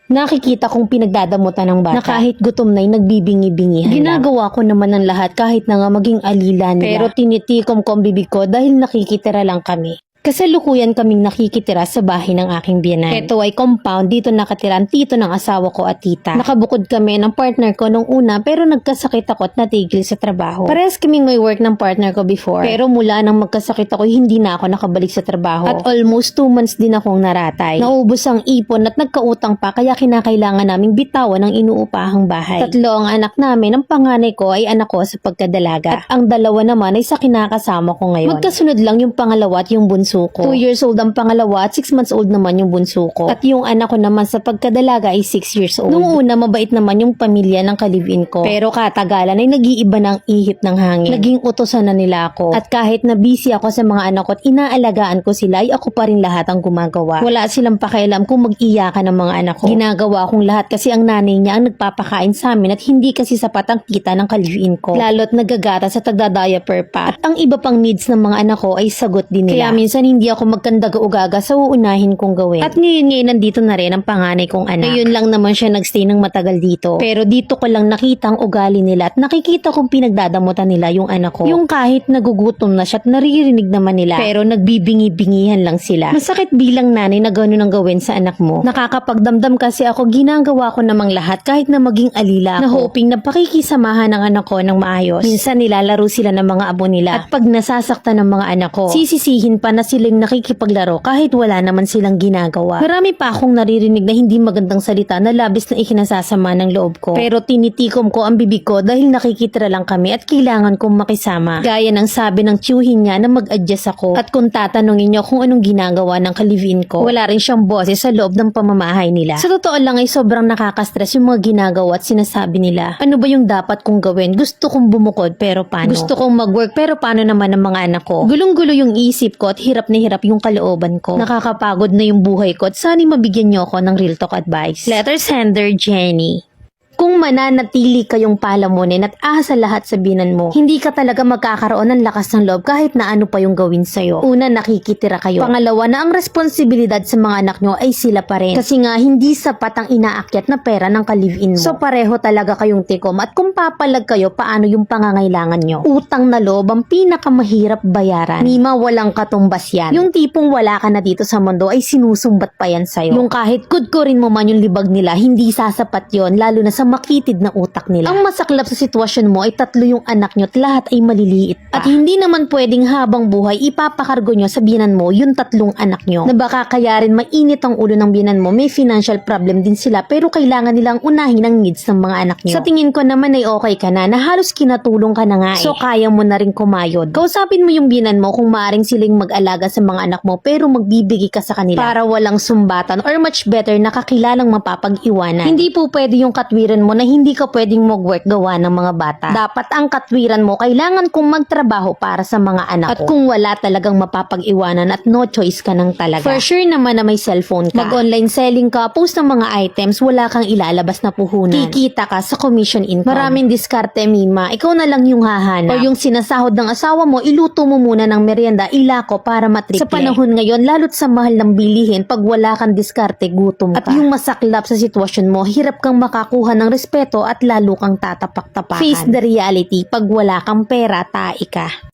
Nakikita kong pinagdadamutan ng bata na kahit gutom na'y nagbibingi-bingihan. Ginagawa ko naman ng lahat kahit na nga maging alila nila. Pero tinitikom ko ang bibig ko dahil nakikitira lang kami. Kasalukuyan kaming nakikitira sa bahay ng aking biyenan. Ito ay compound, dito nakatira ang tito ng asawa ko at tita. Nakabukod kami ng partner ko nung una pero nagkasakit ako at natigil sa trabaho. Parehas kaming may work ng partner ko before. Pero mula nang magkasakit ako, hindi na ako nakabalik sa trabaho. At almost 2 months din akong naratay. Naubos ang ipon at nagkautang pa kaya kinakailangan naming bitawan ang inuupahang bahay. 3 ang anak namin, ang panganay ko ay anak ko sa pagkadalaga. At ang dalawa naman ay sa kinakasama ko ngayon. Magkasunod lang yung pangalawa at yung bunso ko. 2 years old ang pangalawa at 6 months old naman yung bunso ko. At yung anak ko naman sa pagkadalaga ay 6 years old. Noong una, mabait naman yung pamilya ng kalivin ko. Pero katagalan ay nag-iiba ng ihip ng hangin. Naging utosan na nila ako. At kahit na busy ako sa mga anak ko at inaalagaan ko sila, ay ako pa rin lahat ang gumagawa. Wala silang pakialam kung mag-iyakan ng mga anak ko. Ginagawa kong lahat kasi ang nanay niya ang nagpapakain sa amin at hindi kasi sapat ang kita ng kalivin ko. Lalo't nagagatas at nagda-diaper pa. At ang iba pang needs ng mga anak ko ay sagot din nila. Kaya minsan hindi ako magkandaga-ugaga sa uunahin kong gawin. At ngayon nandito na rin ang panganay kong anak. Ngayon lang naman siya nagstay ng matagal dito. Pero dito ko lang nakita ang ugali nila at nakikita kong pinagdadamutan nila yung anak ko. Yung kahit nagugutom na siya at naririnig naman nila, pero nagbibingi-bingihan lang sila. Masakit bilang nanay na gano'n ang gawin sa anak mo. Nakakapagdamdam kasi ako, ginagawa ko namang lahat kahit na maging alila ako. Na hoping na pakikisamahan ng anak ko ng maayos. Minsan nilalaro sila ng mga abo nila. At pag nasasaktan ng mga anak ko, sisisihin pa na silang nakikipaglaro kahit wala naman silang ginagawa. Marami pa akong naririnig na hindi magandang salita na labis na ikinasasama ng loob ko. Pero tinitikom ko ang bibig ko dahil nakikitira lang kami at kailangan kong makisama. Gaya ng sabi ng tiyuhin niya na mag-adjust ako. At kung tatanungin niyo kung anong ginagawa ng kalivin ko, wala rin siyang boses sa loob ng pamamahay nila. Sa totoo lang ay sobrang nakaka-stress yung mga ginagawa at sinasabi nila. Ano ba yung dapat kong gawin? Gusto kong bumukod pero paano? Gusto kong mag-work pero paano naman ang mga anak ko? Gulong-gulo yung isip ko at hirap na hirap yung kalooban ko. Nakakapagod na yung buhay ko at sana'y mabigyan niyo ako ng real talk advice. Letter sender, Jenny. Kung mananatili kayong palamunin at ahas sa lahat sa binan mo, hindi ka talaga magkakaroon ng lakas ng loob kahit na ano pa yung gawin sa'yo. Una, nakikitira kayo. Pangalawa, na ang responsibilidad sa mga anak nyo ay sila pa rin. Kasi nga, hindi sapat ang inaakyat na pera ng kalivin mo. So, pareho talaga kayong tikom. At kung papalag kayo, paano yung pangangailangan nyo? Utang na loob ang pinakamahirap bayaran. Nima, walang katumbas yan. Yung tipong wala ka na dito sa mundo ay sinusumbat pa yan sa'yo. Yung kahit kudkurin mo man yung libag nila, hindi sasapat yon, lalo na sa makitid na utak nila. Ang masaklap sa sitwasyon mo ay 3 yung anak nyo at lahat ay maliliit pa. At hindi naman pwedeng habang buhay ipapakargo nyo sa biyanan mo yung 3 anak nyo. Na baka kaya rin mainit ang ulo ng biyanan mo, may financial problem din sila pero kailangan nilang unahin ang needs ng mga anak nyo. Sa tingin ko naman ay okay ka na halos kinatulong ka na nga eh. So kaya mo na rin kumayod. Kausapin mo yung biyanan mo kung maaring silang mag-alaga sa mga anak mo pero magbibigay ka sa kanila para walang sumbatan or much better nakakilalang mapapag-iwanan. Hindi po pwede yung katwiran mo na hindi ka pwedeng mag-work gawa ng mga bata. Dapat ang katwiran mo, kailangan kong magtrabaho para sa mga anak ko. At kung wala talagang mapapag-iwanan at no choice ka nang talaga. For sure naman na may cellphone ka. Mag-online selling ka, post ng mga items, wala kang ilalabas na puhunan. Kikita ka sa commission income. Maraming diskarte, Mima. Ikaw na lang yung hahanap. O yung sinasahod ng asawa mo, iluto mo muna ng merienda, ilako para matriple. Sa panahon ngayon, lalo't sa mahal ng bilihin, pag wala kang diskarte, gutom ka. At yung masaklap sa sitwasyon mo, hirap kang makakuha ng respeto at lalo kang tatapak-tapakan. Face the reality, pag wala kang pera, tae ka.